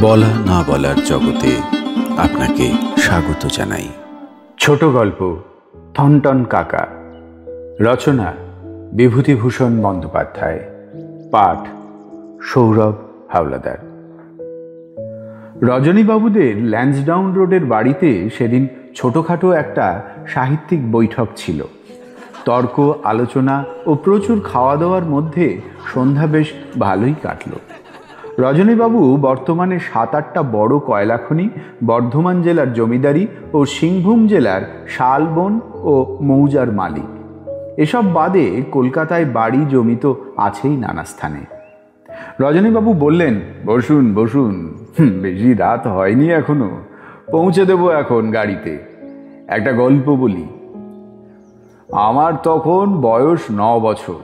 বলা না বলার জগতে আপনাকে স্বাগত জানাই। ছোট গল্প থনটন কাকা, রচনা বিভূতিভূষণ বন্দ্যোপাধ্যায়, পাঠ সৌরভ হাওলাদার। রজনীবাবুদের ল্যান্সডাউন রোডের বাড়িতে সেদিন ছোটোখাটো একটা সাহিত্যিক বৈঠক ছিল। তর্ক আলোচনা ও প্রচুর খাওয়া দাওয়ার মধ্যে সন্ধ্যা বেশ ভালোই কাটল। রজনীবাবু বর্তমানে 7-8টা বড় কয়লা খনি, বর্ধমান জেলার জমিদারি ও সিংভূম জেলার শালবন ও মৌজার মালিক। এসব বাদে কলকাতায় বাড়ি জমি তো আছেই নানা স্থানে। রজনীবাবু বললেন, বসুন বসুন, বেশি রাত হয়নি এখনো, পৌঁছে দেবো এখন গাড়িতে। একটা গল্প বলি। আমার তখন বয়স 9 বছর।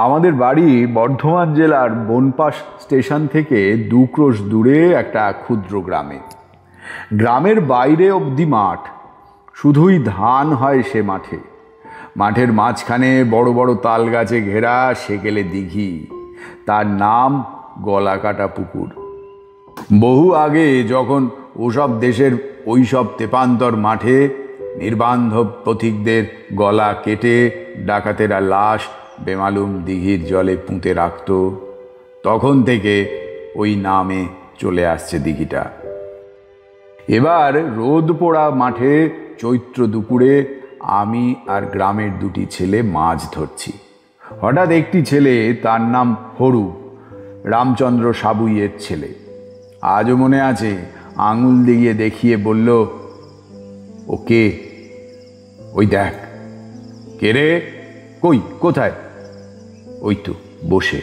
আমাদের বাড়ি বর্ধমান জেলার বনপাশ স্টেশন থেকে 2 ক্রোশ দূরে একটা ক্ষুদ্র গ্রামে। গ্রামের বাইরে অবধি মাঠ, শুধুই ধান হয় সে মাঠে। মাঠের মাঝখানে বড় বড় তাল গাছে ঘেরা সেকেলে দিঘি, তার নাম গলাকাটা পুকুর। বহু আগে যখন ওসব দেশের ওইসব তেপান্তর মাঠে নির্বান্ধব পথিকদের গলা কেটে ডাকাতেরা লাশ বেমালুম দিঘির জলে পুঁতে রাখত, তখন থেকে ওই নামে চলে আসছে দিঘিটা। এবার রোদ পোড়া মাঠে চৈত্র দুপুরে আমি আর গ্রামের 2টি ছেলে মাছ ধরছি। হঠাৎ একটি ছেলে, তার নাম হরু, রামচন্দ্র সাবুইয়ের ছেলে, আজও মনে আছে, আঙুল দিয়ে দেখিয়ে বলল, ও কে? ওই দেখ। কে রে? কই, কোথায়? ওই তো বসে।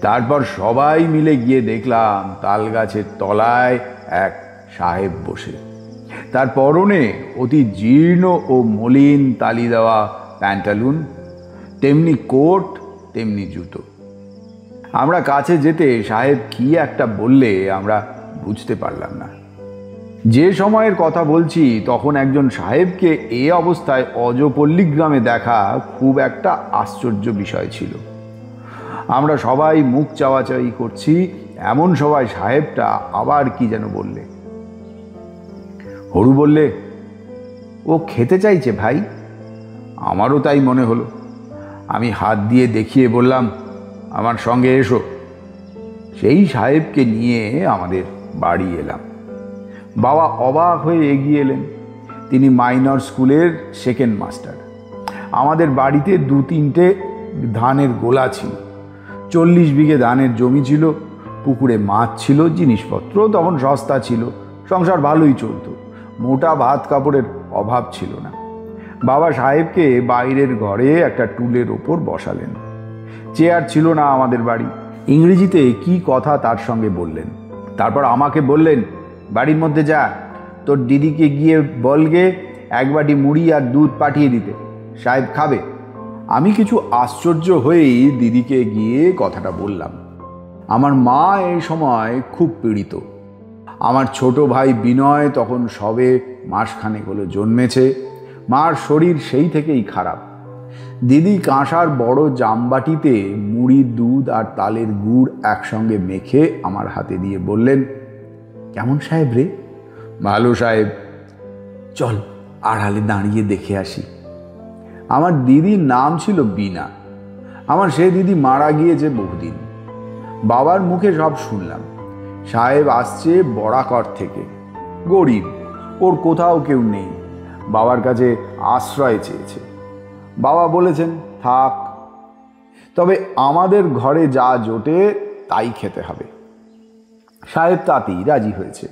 তারপর সবাই মিলে গিয়ে দেখলাম তাল গাছের তলায় এক সাহেব বসে। তার পরনে অতি জীর্ণ ও মলিন তালি দেওয়া প্যান্টালুন, তেমনি কোট, তেমনি জুতো। আমরা কাছে যেতে সাহেব কি একটা বললে আমরা বুঝতে পারলাম না। যে সময়ের কথা বলছি তখন একজন সাহেবকে এ অবস্থায় অজপল্লী গ্রামে দেখা খুব একটা আশ্চর্য বিষয় ছিল। আমরা সবাই মুখ চাওয়াচাওয়ি করছি, এমন সময় সাহেবটা আবার কি যেন বললে। হরু বললে, ও খেতে চাইছে ভাই। আমারও তাই মনে হলো। আমি হাত দিয়ে দেখিয়ে বললাম, আমার সঙ্গে এসো। সেই সাহেবকে নিয়ে আমাদের বাড়ি এলাম। বাবা অবাক হয়ে এগিয়ে এলেন। তিনি মাইনর স্কুলের সেকেন্ড মাস্টার। আমাদের বাড়িতে 2-3টে ধানের গোলা ছিল, 40 বিঘে ধানের জমি ছিল, পুকুরে মাছ ছিল, জিনিসপত্র তখন সস্তা ছিল, সংসার ভালোই চলত, মোটা ভাত কাপড়ের অভাব ছিল না। বাবা সাহেবকে বাইরের ঘরে একটা টুলের ওপর বসালেন। চেয়ার ছিল না আমাদের বাড়ি। ইংরেজিতে কি কথা তার সঙ্গে বললেন। তারপর আমাকে বললেন, বাড়ির মধ্যে যা, তোর দিদিকে গিয়ে বলগে 1 বাটি মুড়ি আর দুধ পাঠিয়ে দিতে, সাহেব খাবে। আমি কিছু আশ্চর্য হয়েই দিদিকে গিয়ে কথাটা বললাম। আমার মা এই সময় খুব পীড়িত। আমার ছোট ভাই বিনয় তখন সবে মাসখানেক হলো জন্মেছে। মার শরীর সেই থেকেই খারাপ। দিদি কাঁসার বড় জামবাটিতে মুড়ি, দুধ আর তালের গুড় একসঙ্গে মেখে আমার হাতে দিয়ে বললেন, কেমন সাহেব রে? ভালো সাহেব। চল আড়ালে দাঁড়িয়ে দেখে আসি। আমার দিদির নাম ছিল বিনা। আমার সে দিদি মারা গিয়েছে বহুদিন। বাবার মুখে সব শুনলাম। সাহেব আসছে বরাকর থেকে, গরিব, ওর কোথাও কেউ নেই, বাবার কাছে আশ্রয় চেয়েছে। বাবা বলেছেন থাক, তবে আমাদের ঘরে যা জোটে তাই খেতে হবে। সাহেব তাতেই রাজি হয়েছে।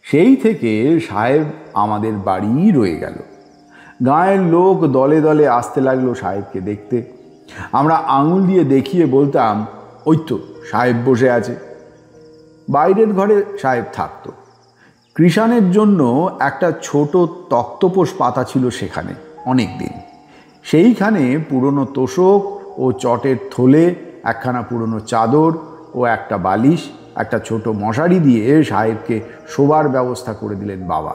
সেই থেকে সাহেব আমাদের বাড়িই রয়ে গেল। গাঁয়ের লোক দলে দলে আসতে লাগলো সাহেবকে দেখতে। আমরা আঙুল দিয়ে দেখিয়ে বলতাম, ওই তো সাহেব বসে আছে। বাইরের ঘরে সাহেব থাকতো। কৃষাণের জন্য একটা ছোট তক্তপোষ পাতা ছিল সেখানে অনেক দিন। সেইখানে পুরনো তোষক ও চটের থলে, একখানা পুরনো চাদর ও একটা বালিশ, একটা ছোট মশারি দিয়ে সাহেবকে শোবার ব্যবস্থা করে দিলেন বাবা।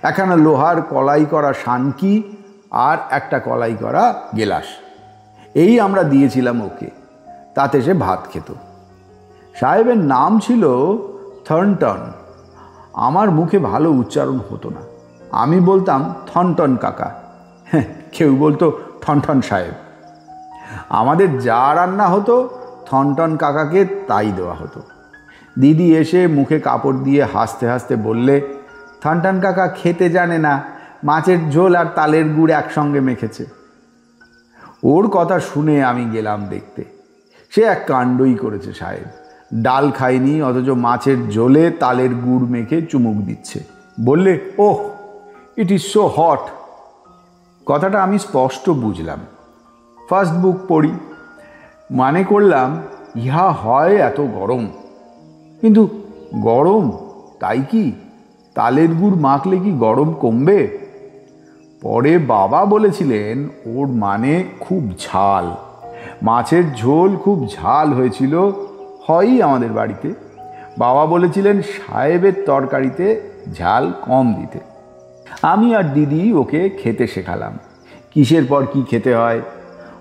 একখানা লোহার কলাই করা শানকি আর একটা কলাই করা গেলাস, এই আমরা দিয়েছিলাম ওকে। তাতে সে ভাত খেত। সাহেবের নাম ছিল থর্নটন। আমার মুখে ভালো উচ্চারণ হতো না, আমি বলতাম থনটন কাকা, কেউ বলতো ঠনঠন সাহেব। আমাদের যা রান্না হতো থনটন কাকাকে তাই দেওয়া হতো। দিদি এসে মুখে কাপড় দিয়ে হাসতে হাসতে বললে, থনটন কাকা খেতে জানে না, মাছের ঝোল আর তালের গুড় একসঙ্গে মেখেছে। ওর কথা শুনে আমি গেলাম দেখতে। সে এক কাণ্ডই করেছে সাহেব, ডাল খায়নি অথচ মাছের ঝোলে তালের গুড় মেখে চুমুক দিচ্ছে। বললে, ওহ, ইট ইজ সো হট। কথাটা আমি স্পষ্ট বুঝলাম। ফার্স্ট বুক পড়ি, মানে করলাম ইহা হয় এত গরম। কিন্তু গরম তাই কি? তালের গুড় মাখলে কি গরম কমবে? পরে বাবা বলেছিলেন ওর মানে খুব ঝাল, মাছের ঝোল খুব ঝাল হয়েছিল, হয়ই আমাদের বাড়িতে। বাবা বলেছিলেন সাহেবের তরকারিতে ঝাল কম দিতে। আমি আর দিদি ওকে খেতে শেখালাম, কিসের পর কি খেতে হয়,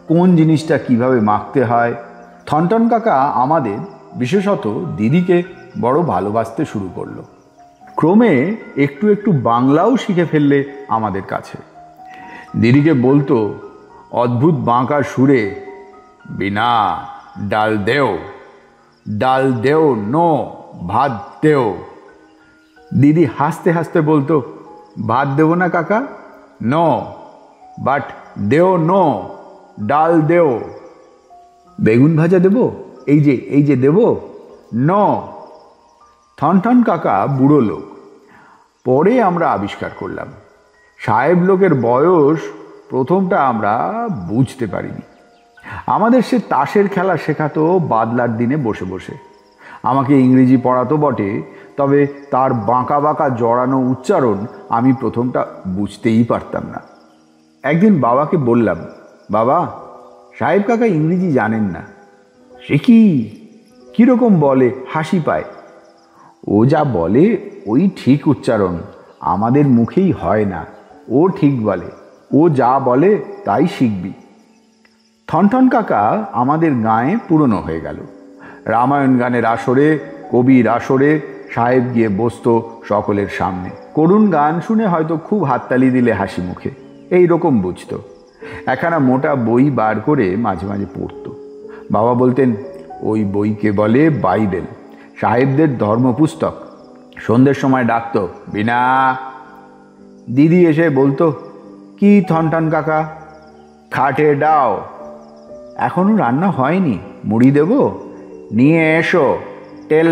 কোন জিনিসটা কিভাবে মাখতে হয়। থনটন কাকা আমাদের, বিশেষত দিদিকে বড় ভালোবাসতে শুরু করলো। ক্রমে একটু একটু বাংলাও শিখে ফেললে আমাদের কাছে। দিদিকে বলতো অদ্ভুত বাঁকা সুরে, বিনা ডাল দেও, ডাল দেও নো, ভাত দেও। দিদি হাসতে হাসতে বলতো, ভাত দেবো না কাকা, নো, বাট দেও নো, ডাল দেও। বেগুন ভাজা দেবো, এই যে দেবো, নো। থনটন কাকা বুড়ো লোক, পরে আমরা আবিষ্কার করলাম। সাহেব লোকের বয়স প্রথমটা আমরা বুঝতে পারিনি। আমাদের সে তাসের খেলা শেখাতো বাদলার দিনে বসে বসে। আমাকে ইংরেজি পড়াতো বটে, তবে তার বাঁকা বাঁকা জড়ানো উচ্চারণ আমি প্রথমটা বুঝতেই পারতাম না। একদিন বাবাকে বললাম, বাবা, সাহেব কাকা ইংরেজি জানেন না। সে কি, কীরকম বলে? হাসি পায়। ও যা বলে ওই ঠিক উচ্চারণ, আমাদের মুখেই হয় না। ও ঠিক বলে, ও যা বলে তাই শিখবি। থনটন কাকা আমাদের গাঁয়ে পুরনো হয়ে গেল। রামায়ণ গানের আসরে, কবির আসরে সাহেব গিয়ে বসত সকলের সামনে। করুণ গান শুনে হয়তো খুব হাততালি দিলে হাসি মুখে, এই রকম বুঝত। একখানা মোটা বই বার করে মাঝে মাঝে পড়ত। বাবা বলতেন ওই বইকে বলে বাইবেল, সাহেবদের ধর্মপুস্তক। সন্ধ্যের সময় ডাকত, বিনা। দিদি এসে বলতো, কি থনটন কাকা, খাটে দাও, এখনো রান্না হয়নি, মুড়ি দেব, নিয়ে এসো, তেল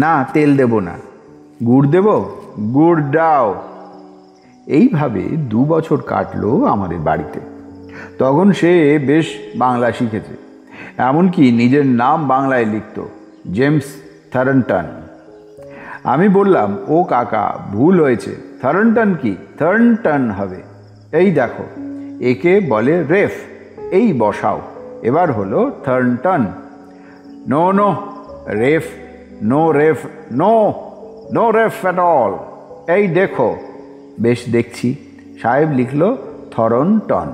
না, তেল দেব না, গুড় দেব, গুড় দাও। এইভাবে 2 বছর কাটলো আমাদের বাড়িতে। তখন সে বেশ বাংলা শিখেছে, এমনকি নিজের নাম বাংলায় লিখত, জেমস থর্নটন। আমি বললাম, ও কাকা, ভুল হয়েছে, থর্নটন কি, থর্নটন হবে। এই দেখো, একে বলে রেফ, এই বসাও, এবার হলো থর্নটন। নো নো রেফ, নো রেফ, নো নো রেফ অ্যাট অল। এই দেখো। বেশ দেখছি। সাহেব লিখলো থর্নটন।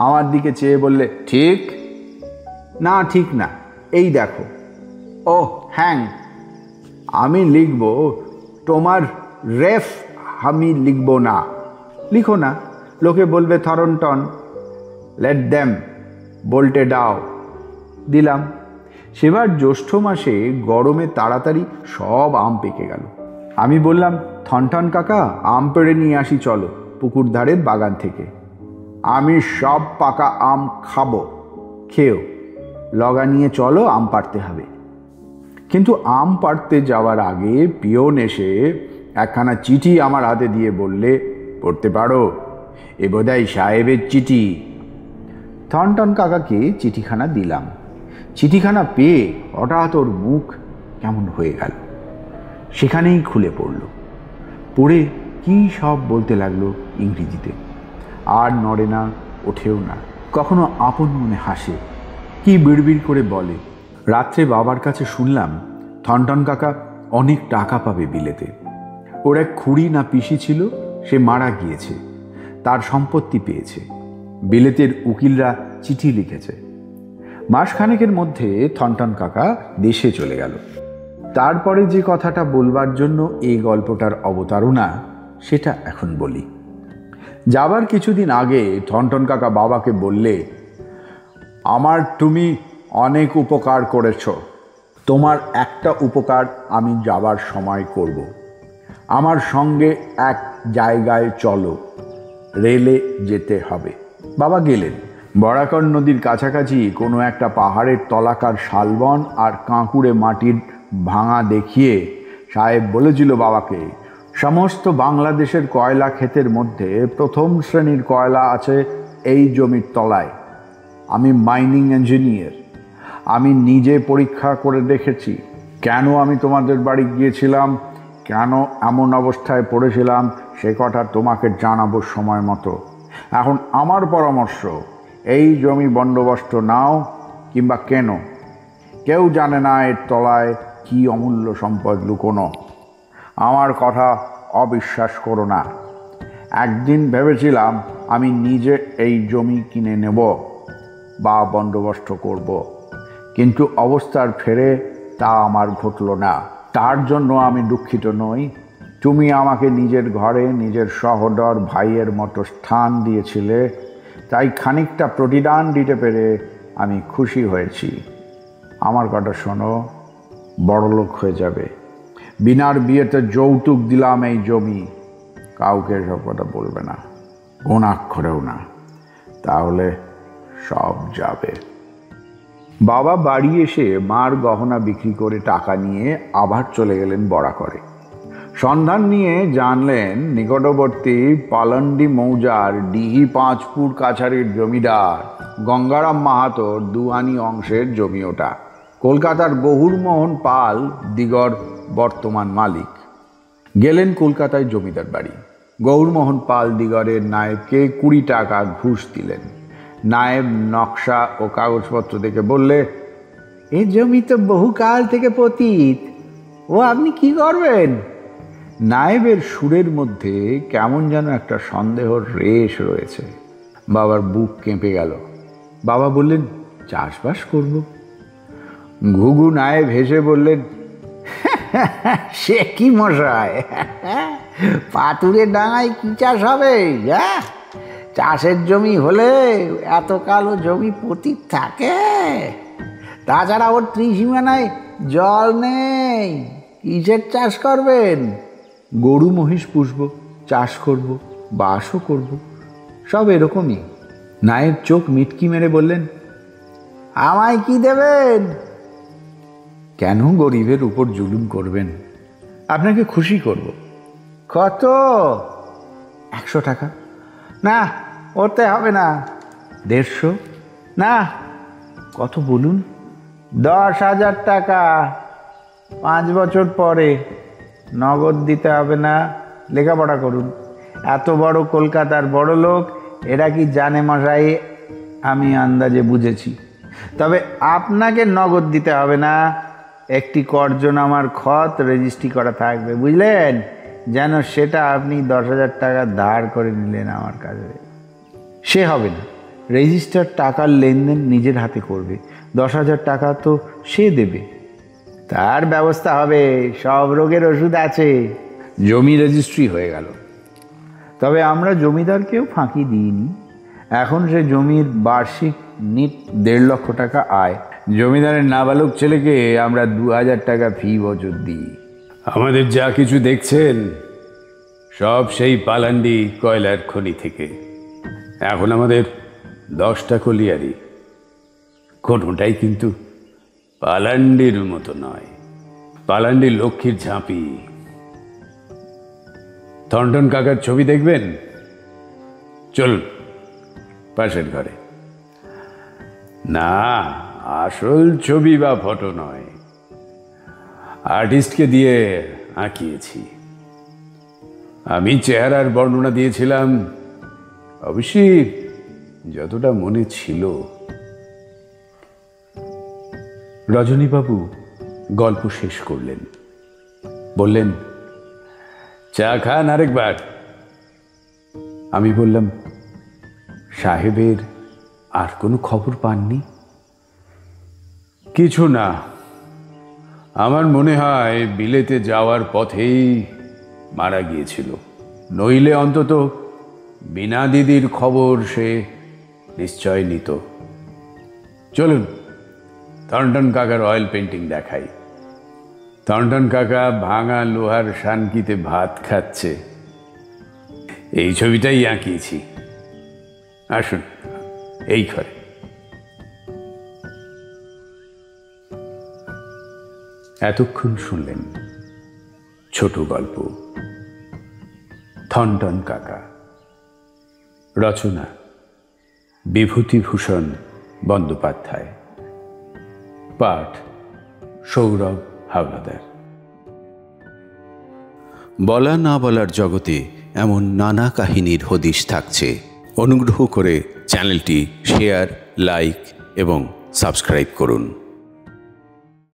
আমার দিকে চেয়ে বললে, ঠিক না, ঠিক না, এই দেখো। ও হ্যাং, আমি লিখব তোমার রেফ, আমি লিখব না। লিখো না, লোকে বলবে থর্নটন। লেট দেম, বলটে দাও। দিলাম। সেবার জ্যৈষ্ঠ মাসে গরমে তাড়াতাড়ি সব আম পেকে গেল। আমি বললাম, থনটন কাকা, আম পেড়ে নিয়ে আসি চলো, পুকুর ধারের বাগান থেকে। আমি সব পাকা আম খাবো। খেও, লগা নিয়ে চলো, আম পাড়তে হবে। কিন্তু আম পাড়তে যাওয়ার আগে পিয়ন এসে একখানা চিঠি আমার হাতে দিয়ে বললে, পড়তে পারো, এ বোধহয় সাহেবের চিঠি। থনটন কাকাকে চিঠিখানা দিলাম। চিঠিখানা পেয়ে হঠাৎ ওর মুখ কেমন হয়ে গেল, সেখানেই খুলে পড়ল। পড়ে কি সব বলতে লাগলো ইংরেজিতে। আর নড়ে না, ওঠেও না। কখনো আপন মনে হাসে, কি বিড়বিড় করে বলে। রাত্রে বাবার কাছে শুনলাম থনটন কাকা অনেক টাকা পাবে বিলেতে। ওর এক খুড়ি না পিসি ছিল, সে মারা গিয়েছে, তার সম্পত্তি পেয়েছে। বিলেতের উকিলরা চিঠি লিখেছে। মাসখানেকের মধ্যে থনটন কাকা দেশে চলে গেল। তারপরে যে কথাটা বলবার জন্য এই গল্পটার অবতারণা, সেটা এখন বলি। যাবার কিছুদিন আগে থনটন কাকা বাবাকে বললে, আমার তুমি অনেক উপকার করেছ, তোমার একটা উপকার আমি যাবার সময় করব। আমার সঙ্গে এক জায়গায় চলো, রেলে যেতে হবে। বাবা গেলেন। বরাকর নদীর কাছাকাছি কোনো একটা পাহাড়ের তলাকার শালবন আর কাঁকুড়ে মাটির ভাঙা দেখিয়ে সাহেব বলেছিল বাবাকে, সমস্ত বাংলাদেশের কয়লা ক্ষেতের মধ্যে প্রথম শ্রেণীর কয়লা আছে এই জমির তলায়। আমি মাইনিং ইঞ্জিনিয়ার, আমি নিজে পরীক্ষা করে দেখেছি। কেন আমি তোমাদের বাড়ি গিয়েছিলাম, কেন এমন অবস্থায় পড়েছিলাম, সে কথা তোমাকে জানাবো সময় মতো। এখন আমার পরামর্শ, এই জমি বন্দোবস্ত নাও কিংবা কেন, কেউ জানে না এর তলায় কি অমূল্য সম্পদ লুকোনো। আমার কথা অবিশ্বাস করো না। একদিন ভেবেছিলাম আমি নিজে এই জমি কিনে নেব বা বন্দোবস্ত করব, কিন্তু অবস্থার ফেরে তা আমার ঘটল না। তার জন্য আমি দুঃখিত নই। তুমি আমাকে নিজের ঘরে নিজের সহোদর ভাইয়ের মতো স্থান দিয়েছিলে, তাই খানিকটা প্রতিদান দিতে পেরে আমি খুশি হয়েছি। আমার কথা শোনো, বড়লোক হয়ে যাবে। বিনার বিয়েতে যৌতুক দিলাম এই জমি, কাউকে সব কথা বলবে না, ঘুণাক্ষরেও না, তাহলে সব যাবে। বাবা বাড়ি এসে মার গহনা বিক্রি করে টাকা নিয়ে আবার চলে গেলেন বরাকরে। সন্ধান নিয়ে জানলেন নিকটবর্তী পালন্ডি মৌজার ডিহি পাঁচপুর কাছারির জমিদার গঙ্গারাম মাহাতোর দুহানি অংশের জমি ওটা। কলকাতার গহুরমোহন পাল দিগর বর্তমান মালিক। গেলেন কলকাতায় জমিদার বাড়ি। গৌরমোহন পাল দিগরের নায়েবকে 20 টাকা ঘুষ দিলেন। নায়েব নকশা ও কাগজপত্র দেখে বললে, এই জমি তো বহুকাল থেকে পতিত, ও আপনি কি করবেন? নায়েবের সুরের মধ্যে কেমন যেন একটা সন্দেহর রেশ রয়েছে। বাবার বুক কেঁপে গেল। বাবা বললেন, চাষবাস করব। ঘুঘু নায়েব হেসে বললেন, সে কি মশাই, পাতুরের ডাঙায় কি চাষ হবে? চাষের জমি হলে এত কালো জমি পতিত থাকে, তাছাড়া ওর ত্রিসীমানায় জল নেই, কিসের চাষ করবেন? গরু মহিষ পুষব, চাষ করব, বাসও করব, সব এরকমই। নায়েব চোখ মিটকি মেরে বললেন, আমায় কি দেবেন? কেন গরিবের উপর জুলুম করবেন? আপনাকে খুশি করব। কত? 100 টাকা। না, ওতে হবে না। 150? না। কত বলুন? 10,000 টাকা, 5 বছর পরে। নগদ দিতে হবে না, লেখাপড়া করুন। এত বড় কলকাতার বড় লোক, এরা কি জানে মশাই? আমি আন্দাজে বুঝেছি। তবে আপনাকে নগদ দিতে হবে না, একটি কর্জনামার খত রেজিস্ট্রি করা থাকবে, বুঝলেন? যেন সেটা আপনি 10,000 টাকা ধার করে নিলেন আমার কাছে। সে হবে না, রেজিস্টার টাকার লেনদেন নিজের হাতে করবে, 10,000 টাকা তো সে দেবে। তার ব্যবস্থা হবে, সব রোগের ওষুধ আছে। জমি রেজিস্ট্রি হয়ে গেল। তবে আমরা জমিদারকেও ফাঁকি দিইনি। এখন সে জমির বার্ষিক নিট 1.5 লক্ষ টাকা আয়। জমিদারের নাবালক ছেলেকে আমরা 2,000 টাকা ফি বছর দিই। আমাদের যা কিছু দেখছেন সব সেই পালান্ডি কয়লার খনি থেকে। এখন আমাদের 10টা কলিয়ারি, কোনোটাই কিন্তু পালান্ডির মতো নয়। পালান্ডি লক্ষ্মীর ঝাঁপি। থনটন কাকার ছবি দেখবেন? চলুন পাশের ঘরে। না, আসল ছবি বা ফটো নয়, আর্টিস্টকে দিয়ে আঁকিয়েছি। আমি চেহারার বর্ণনা দিয়েছিলাম, অবশ্যই যতটা মনে ছিল। রজনীবাবু গল্প শেষ করলেন, বললেন, চা খান আরেকবার। আমি বললাম, সাহেবের আর কোনো খবর পাননি? কিছু না, আমার মনে হয় বিলেতে যাওয়ার পথেই মারা গিয়েছিল, নইলে অন্তত বিনা দিদির খবর সে নিশ্চয় নিত। চলুন থর্নটন কাকার অয়েল পেন্টিং দেখাই। থর্নটন কাকা ভাঙা লোহার শানকিতে ভাত খাচ্ছে, এই ছবিটাই আঁকিয়েছি। আসুন এই ঘরে। এতক্ষণ শুনলেন ছোট গল্প থর্নটন কাকা। রচনা বিভূতিভূষণ বন্দ্যোপাধ্যায়। পাঠ সৌরভ হাওলাদার। বলা না বলার জগতে এমন নানা কাহিনীর হদিশ থাকছে। অনুগ্রহ করে চ্যানেলটি শেয়ার, লাইক এবং সাবস্ক্রাইব করুন।